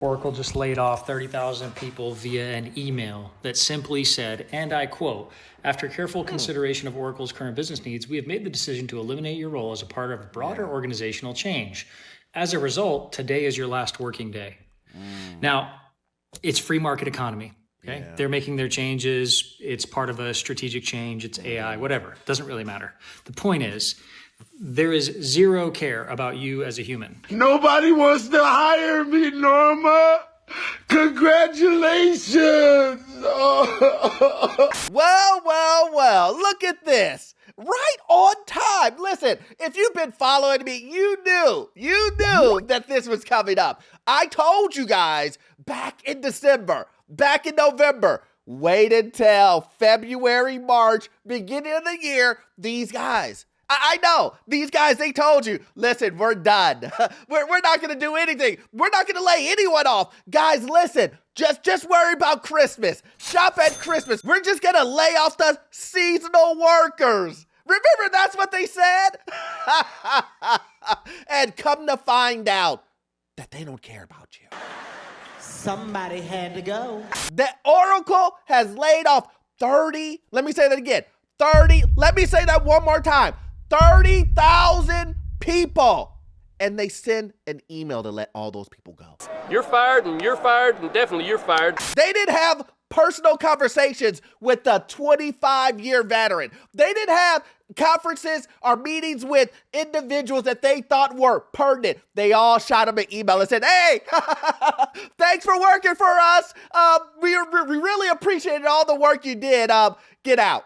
Oracle just laid off 30,000 people via an email that simply said, and I quote, "After careful consideration of Oracle's current business needs, we have made the decision to eliminate your role as a part of broader organizational change. As a result, today is your last working day." Now, it's free market economy. Okay. They're making their changes. It's part of a strategic change. It's AI, whatever. It doesn't really matter. The point is, there is zero care about you as a human. Nobody wants to hire me, Norma. Congratulations. Well, look at this. Right on time. Listen, if you've been following me, you knew that this was coming up. I told you guys back in December, back in November, wait until February, March, beginning of the year, these guys, I know, these guys, they told you, listen, we're done. We're not going to do anything. We're not going to lay anyone off. Guys, listen, just worry about Christmas. Shop at Christmas. We're just going to lay off the seasonal workers. Remember, that's what they said? And come to find out that they don't care about you. Somebody had to go. That Oracle has laid off 30, let me say that again, 30, let me say that one more time, 30,000 people. And they send an email to let all those people go. You're fired, and you're fired, and definitely you're fired. They didn't have personal conversations with the 25-year veteran. They didn't have conferences or meetings with individuals that they thought were pertinent. They all shot him an email and said, "Hey, thanks for working for us. We really appreciated all the work you did. Get out.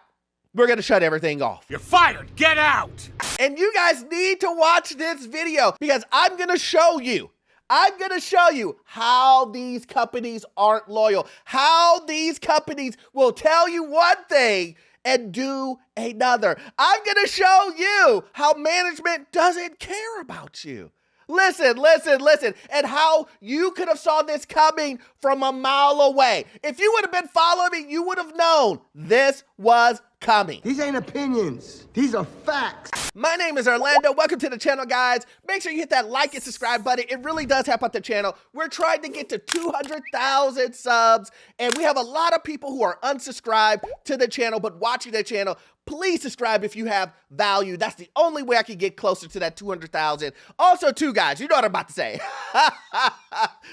We're going to shut everything off. You're fired. Get out. And you guys need to watch this video because I'm going to show you how these companies aren't loyal, how these companies will tell you one thing and do another. I'm going to show you how management doesn't care about you. Listen, and how you could have saw this coming from a mile away. If you would have been following me, you would have known this was coming. These ain't opinions. These are facts. My name is Orlando. Welcome to the channel, guys. Make sure you hit that like and subscribe button. It really does help out the channel. We're trying to get to 200,000 subs, and we have a lot of people who are unsubscribed to the channel but watching the channel. Please subscribe if you have value. That's the only way I can get closer to that 200,000. Also, too, guys, you know what I'm about to say.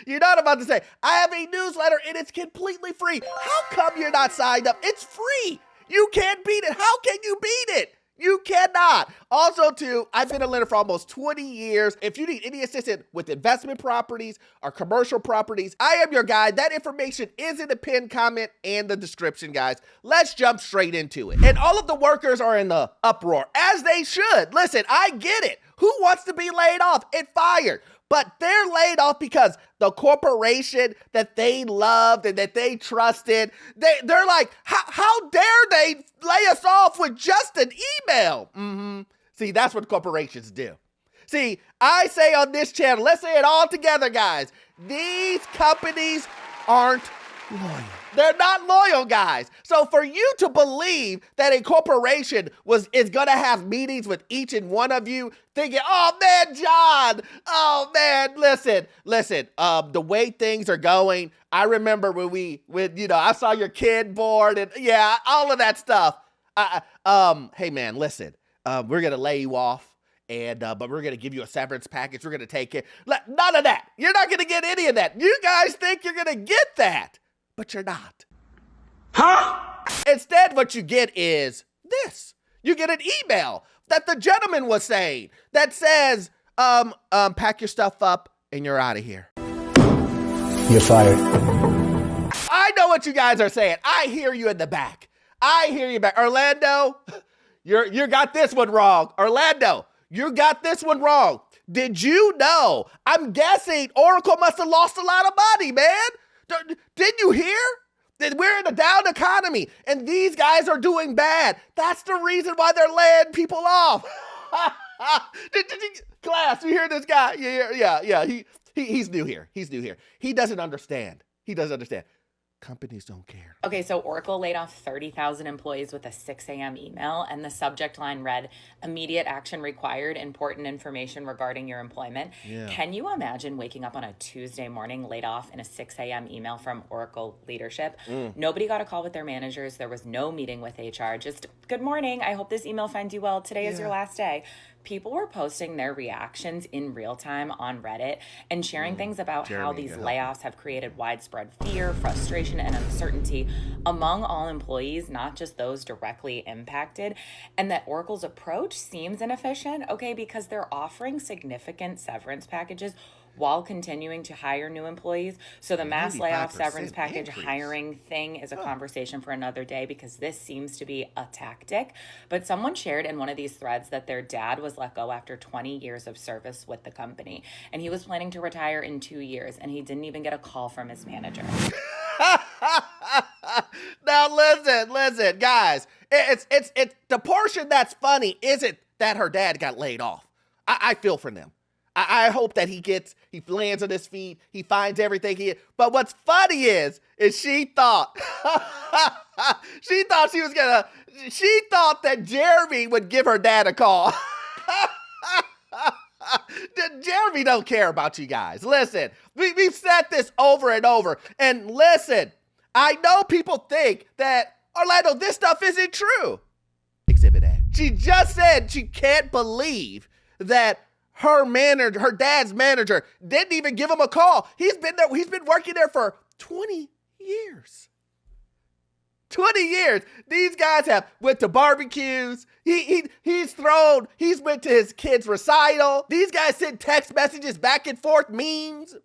You know what I'm about to say. I have a newsletter, and it's completely free. How come you're not signed up? It's free. You can't beat it. How can you beat it? You cannot. Also, too, I've been a lender for almost 20 years. If you need any assistance with investment properties or commercial properties, I am your guy. That information is in the pinned comment and the description, guys. Let's jump straight into it. And all of the workers are in the uproar, as they should. Listen, I get it. Who wants to be laid off and fired? But they're laid off because the corporation that they loved and that they trusted, they're like, how dare they lay us off with just an email? See, that's what corporations do. See, I say on this channel, let's say it all together, guys. These companies aren't loyal. They're not loyal, guys. So for you to believe that a corporation is gonna have meetings with each and one of you, thinking, "Oh man, John, oh man, listen, the way things are going, I remember when I saw your kid born and yeah, all of that stuff. Hey man, listen, we're gonna lay you off. And but we're gonna give you a severance package. We're gonna take it. None of that. You're not gonna get any of that. You guys think you're gonna get that, but you're not. Huh? Instead, what you get is this. You get an email that the gentleman was saying that says, pack your stuff up and you're out of here. You're fired. I know what you guys are saying. I hear you in the back. I hear you back. Orlando, you got this one wrong. Orlando, you got this one wrong. Did you know? I'm guessing Oracle must have lost a lot of money, man. Didn't you hear? That we're in a down economy and these guys are doing bad. That's the reason why they're laying people off. Class, you hear this guy? Yeah. He's new here. He doesn't understand. companies don't care. Okay, so Oracle laid off 30,000 employees with a 6 a.m. email, and the subject line read, "Immediate action required, important information regarding your employment." Yeah. Can you imagine waking up on a Tuesday morning laid off in a 6 a.m. email from Oracle leadership? Nobody got a call with their managers. There was no meeting with HR. Just, "Good morning. I hope this email finds you well. Today is your last day." People were posting their reactions in real time on Reddit and sharing things about how these layoffs have created widespread fear, frustration, and uncertainty among all employees, not just those directly impacted, and that Oracle's approach seems inefficient, okay, because they're offering significant severance packages while continuing to hire new employees. So the mass layoff 95% severance package increase. hiring thing is a conversation for another day because this seems to be a tactic. But someone shared in one of these threads that their dad was let go after 20 years of service with the company. And he was planning to retire in 2 years, and he didn't even get a call from his manager. Now listen, guys. It's the portion that's funny isn't that her dad got laid off. I feel for them. I hope that he lands on his feet, he finds everything but what's funny is she thought, she thought that Jeremy would give her dad a call. Jeremy don't care about you guys. Listen, we've said this over and over, and listen, I know people think that, Orlando, this stuff isn't true. Exhibit A. She just said she can't believe that her dad's manager didn't even give him a call. He's been working there for 20 years. 20 years. These guys have went to barbecues. He's went to his kid's recital. These guys send text messages back and forth, memes.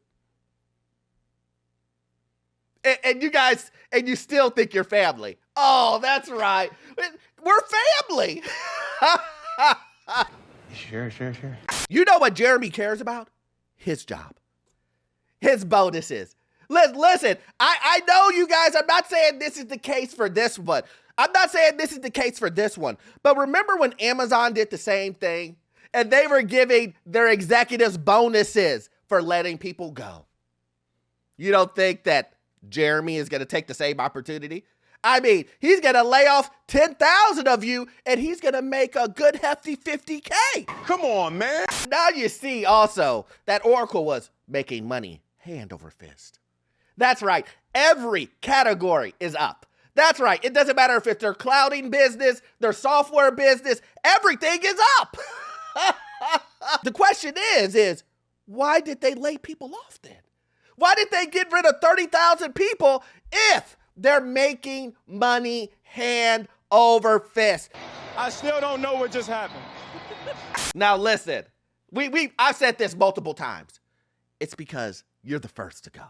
And you still think you're family. Oh, that's right. We're family. Sure. You know what Jeremy cares about? His job. His bonuses. Listen, I know you guys, I'm not saying this is the case for this one. But remember when Amazon did the same thing? And they were giving their executives bonuses for letting people go. You don't think that Jeremy is going to take the same opportunity? I mean, he's going to lay off 10,000 of you, and he's going to make a good hefty $50K. Come on, man. Now you see also that Oracle was making money hand over fist. That's right. Every category is up. That's right. It doesn't matter if it's their clouding business, their software business, everything is up. The question is why did they lay people off then? Why did they get rid of 30,000 people if they're making money hand over fist? I still don't know what just happened. Now listen, I've said this multiple times. It's because you're the first to go.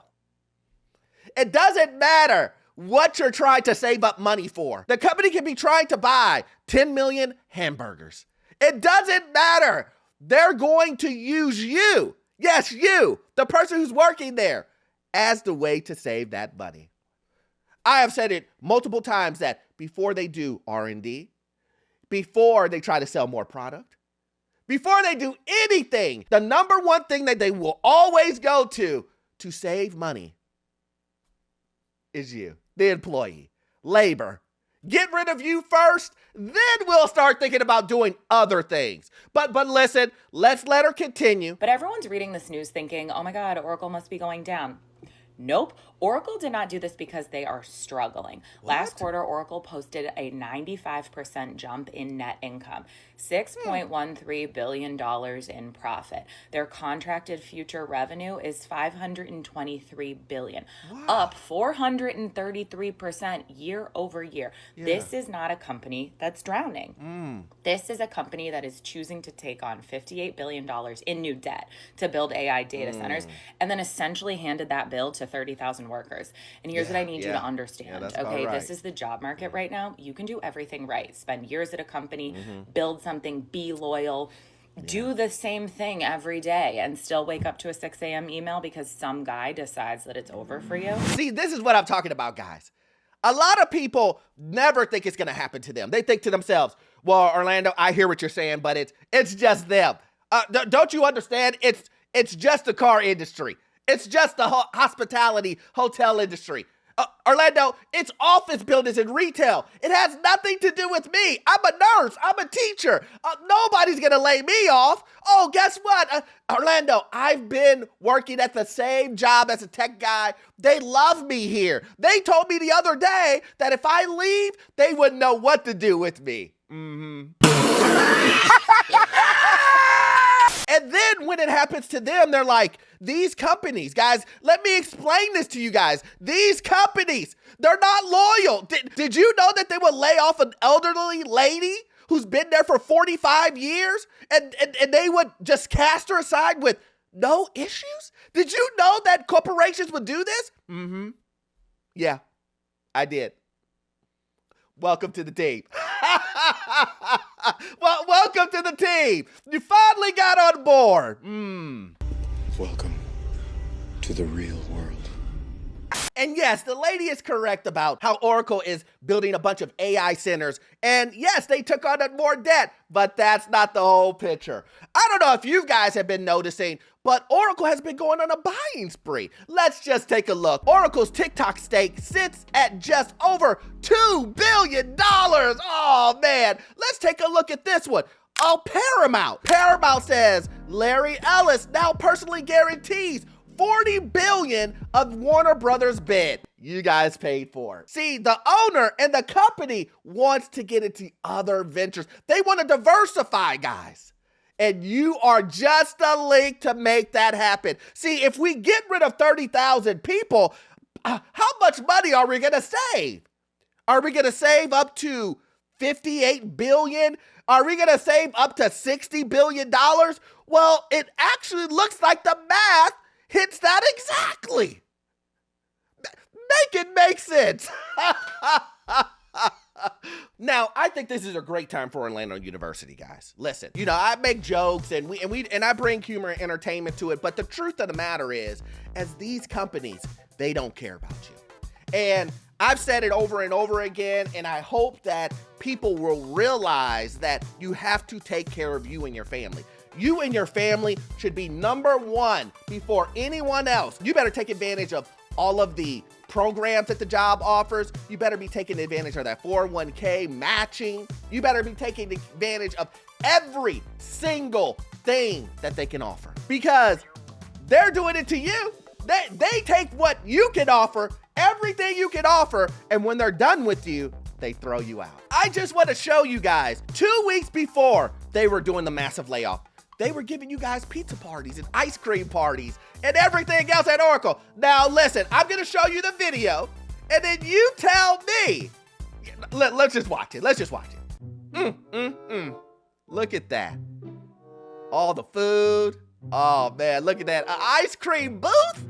It doesn't matter what you're trying to save up money for. The company can be trying to buy 10 million hamburgers. It doesn't matter. They're going to use you. Yes, you, the person who's working there, as the way to save that money. I have said it multiple times that before they do R&D, before they try to sell more product, before they do anything, the number one thing that they will always go to save money is you, the employee, labor. Get rid of you first, then we'll start thinking about doing other things. But listen, let's let her continue. But everyone's reading this news thinking, oh my God, Oracle must be going down. Nope. Oracle did not do this because they are struggling. Last quarter, Oracle posted a 95% jump in net income, $6.13 billion in profit. Their contracted future revenue is $523 billion, up 433% year over year. Yeah. This is not a company that's drowning. This is a company that is choosing to take on $58 billion in new debt to build AI data centers, and then essentially handed that bill to 30,000 workers. And here's what I need you to understand. Okay, this is the job market right now. You can do everything right. Spend years at a company, build something, be loyal, do the same thing every day, and still wake up to a 6 a.m. email because some guy decides that it's over for you. See, this is what I'm talking about, guys. A lot of people never think it's going to happen to them. They think to themselves, well, Orlando, I hear what you're saying, but it's just them. Don't you understand? It's just the car industry. It's just the hospitality hotel industry. Orlando, it's office buildings and retail. It has nothing to do with me. I'm a nurse. I'm a teacher. Nobody's going to lay me off. Oh, guess what? Orlando, I've been working at the same job as a tech guy. They love me here. They told me the other day that if I leave, they wouldn't know what to do with me. And then when it happens to them, they're like, these companies, guys, let me explain this to you guys. These companies, they're not loyal. Did you know that they would lay off an elderly lady who's been there for 45 years and they would just cast her aside with no issues? Did you know that corporations would do this? Yeah, I did. Welcome to the team. Well, welcome to the team. You finally got on board. Welcome to the real world. And yes, the lady is correct about how Oracle is building a bunch of AI centers. And yes, they took on more debt, but that's not the whole picture. I don't know if you guys have been noticing, but Oracle has been going on a buying spree. Let's just take a look. Oracle's TikTok stake sits at just over $2 billion. Oh man, let's take a look at this one. Oh, Paramount. Paramount says Larry Ellis now personally guarantees $40 billion of Warner Brothers bid. You guys paid for it. See, the owner and the company wants to get into other ventures. They want to diversify, guys. And you are just a link to make that happen. See, if we get rid of 30,000 people, how much money are we going to save? Are we going to save up to $58 billion? Are we going to save up to $60 billion? Well, it actually looks like the math hits that exactly. Make it make sense. Now, I think this is a great time for Orlando University, guys. Listen, you know, I make jokes and I bring humor and entertainment to it, but the truth of the matter is, as these companies, they don't care about you. And I've said it over and over again, and I hope that people will realize that you have to take care of you and your family. You and your family should be number one before anyone else. You better take advantage of all of the programs that the job offers. You better be taking advantage of that 401k matching. You better be taking advantage of every single thing that they can offer, because they're doing it to you. They take what you can offer, everything you can offer, and when they're done with you, they throw you out. I just want to show you guys, 2 weeks before they were doing the massive layoff, they were giving you guys pizza parties and ice cream parties and everything else at Oracle. Now listen, I'm going to show you the video and then you tell me. Let's just watch it. Let's just watch it. Look at that. All the food. Oh man, look at that. An ice cream booth?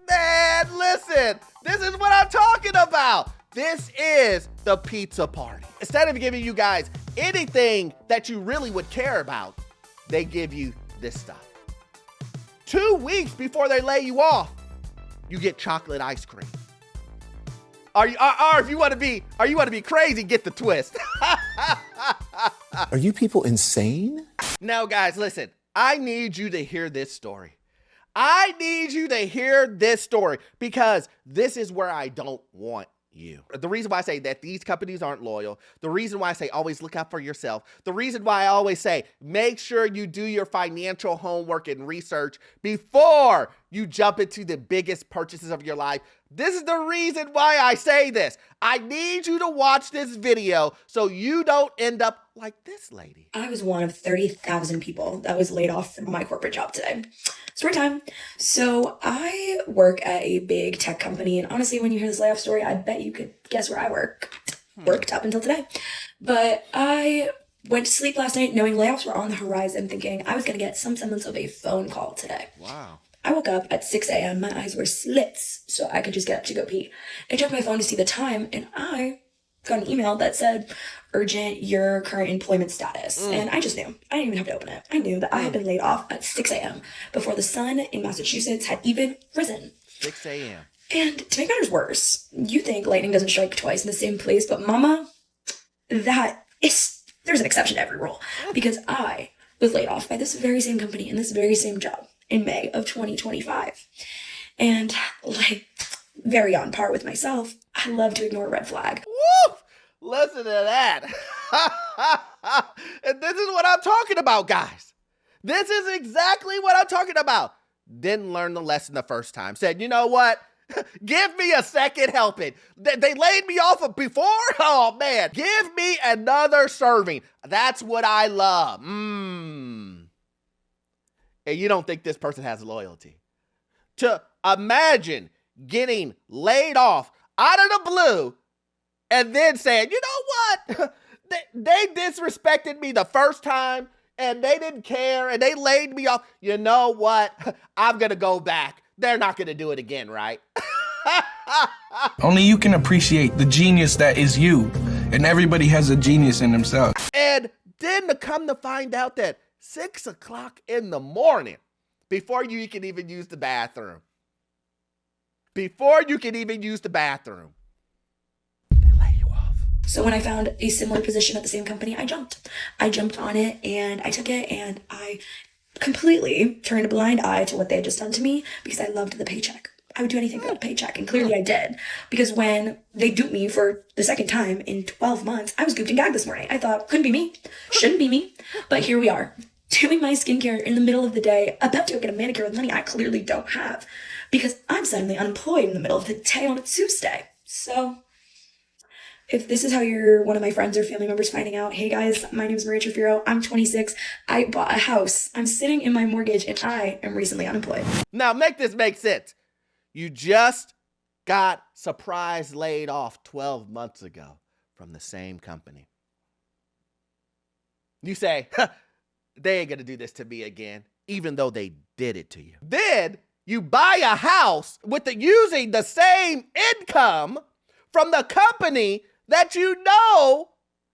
Man, listen, this is what I'm talking about. This is the pizza party. Instead of giving you guys anything that you really would care about, they give you this stuff. 2 weeks before they lay you off, you get chocolate ice cream. Or if you want to be crazy, get the twist. Are you people insane? Now, guys, listen. I need you to hear this story. I need you to hear this story because this is where I don't want you. The reason why I say that these companies aren't loyal, the reason why I say always look out for yourself, the reason why I always say make sure you do your financial homework and research before you jump into the biggest purchases of your life. This is the reason why I say this. I need you to watch this video so you don't end up like this lady. I was one of 30,000 people that was laid off from my corporate job today. Story time. So I work at a big tech company, and honestly, when you hear this layoff story, I bet you could guess where I worked up until today. But I went to sleep last night knowing layoffs were on the horizon, thinking I was going to get some semblance of a phone call today. Wow. I woke up at 6 a.m. My eyes were slits, so I could just get up to go pee. I checked my phone to see the time, and I got an email that said, urgent, your current employment status. And I just knew. I didn't even have to open it. I knew that I had been laid off at 6 a.m. before the sun in Massachusetts had even risen. 6 a.m. And to make matters worse, you think lightning doesn't strike twice in the same place, but mama, there's an exception to every rule. Because I was laid off by this very same company in this very same job in May of 2025. And very on par with myself, I love to ignore a red flag. Woo! Listen to that. And this is what I'm talking about, guys. This is exactly what I'm talking about. Didn't learn the lesson the first time. Said, you know what? Give me a second helping. They laid me off before? Oh, man. Give me another serving. That's what I love. And you don't think this person has loyalty. To imagine getting laid off out of the blue and then saying, you know what? They disrespected me the first time and they didn't care and they laid me off. You know what? I'm going to go back. They're not going to do it again, right? Only you can appreciate the genius that is you. And everybody has a genius in themselves. And then to come to find out that 6 o'clock in the morning, before you can even use the bathroom, they lay you off. So when I found a similar position at the same company, I jumped. I jumped on it and I took it and I completely turned a blind eye to what they had just done to me because I loved the paycheck. I would do anything for that paycheck, and clearly I did. Because when they duped me for the second time in 12 months, I was gooped and gagged this morning. I thought, couldn't be me, shouldn't be me, but here we are, doing my skincare in the middle of the day, about to go get a manicure with money I clearly don't have, because I'm suddenly unemployed in the middle of the day on a Tuesday. So if this is how you're one of my friends or family members finding out, hey guys, my name is Maria Trefiro, I'm 26, I bought a house, I'm sitting in my mortgage, and I am recently unemployed. Now make this make sense. You just got surprise laid off 12 months ago from the same company. You say, they ain't gonna do this to me again, even though they did it to you. Then you buy a house using the same income from the company that you know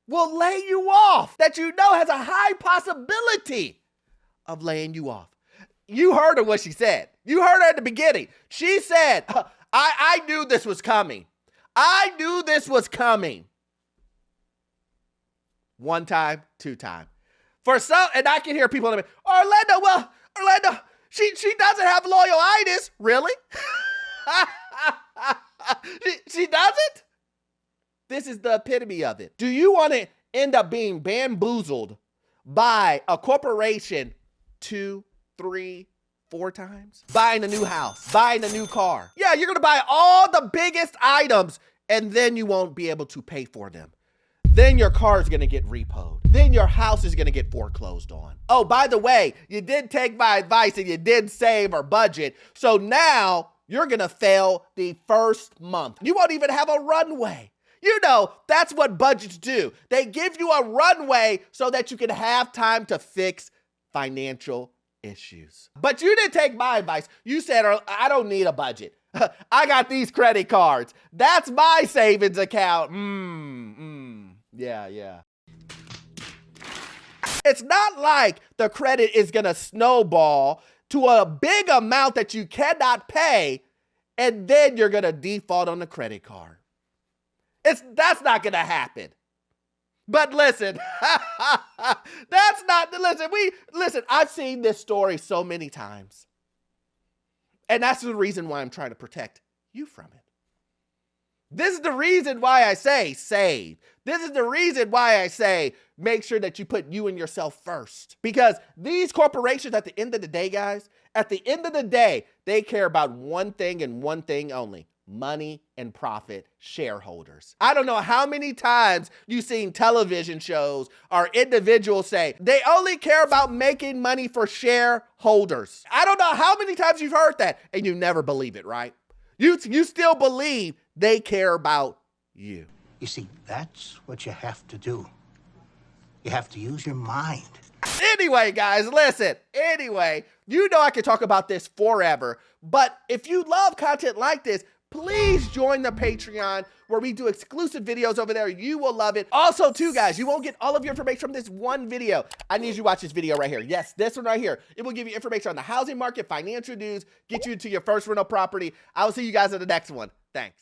will lay you off, that you know has a high possibility of laying you off. You heard her what she said. You heard her at the beginning. She said, I knew this was coming. I knew this was coming. 1 time, 2 time. For some, and I can hear people in the Orlando, she doesn't have loyalitis. Really? she doesn't? This is the epitome of it. Do you want to end up being bamboozled by a corporation 2, 3, 4 times? Buying a new house, buying a new car. Yeah, you're gonna buy all the biggest items and then you won't be able to pay for them. Then your car is gonna get repoed. Then your house is gonna get foreclosed on. Oh, by the way, you did take my advice and you did save or budget. So now you're gonna fail the first month. You won't even have a runway. You know, that's what budgets do. They give you a runway so that you can have time to fix financial issues. But you didn't take my advice. You said, I don't need a budget. I got these credit cards. That's my savings account. Yeah. It's not like the credit is going to snowball to a big amount that you cannot pay, and then you're going to default on the credit card. That's not going to happen. But listen, listen, I've seen this story so many times. And that's the reason why I'm trying to protect you from it. This is the reason why I say save. This is the reason why I say make sure that you put you and yourself first. Because these corporations, at the end of the day, guys, at the end of the day, they care about one thing and one thing only: money and profit, shareholders. I don't know how many times you've seen television shows or individuals say they only care about making money for shareholders. I don't know how many times you've heard that and you never believe it, right? You still believe they care about you. You see, that's what you have to do. You have to use your mind. Anyway, guys, listen. Anyway, you know I could talk about this forever, but if you love content like this, please join the Patreon where we do exclusive videos over there. You will love it. Also, too, guys, you won't get all of your information from this one video. I need you to watch this video right here. Yes, this one right here. It will give you information on the housing market, financial news, get you to your first rental property. I will see you guys in the next one. Thanks.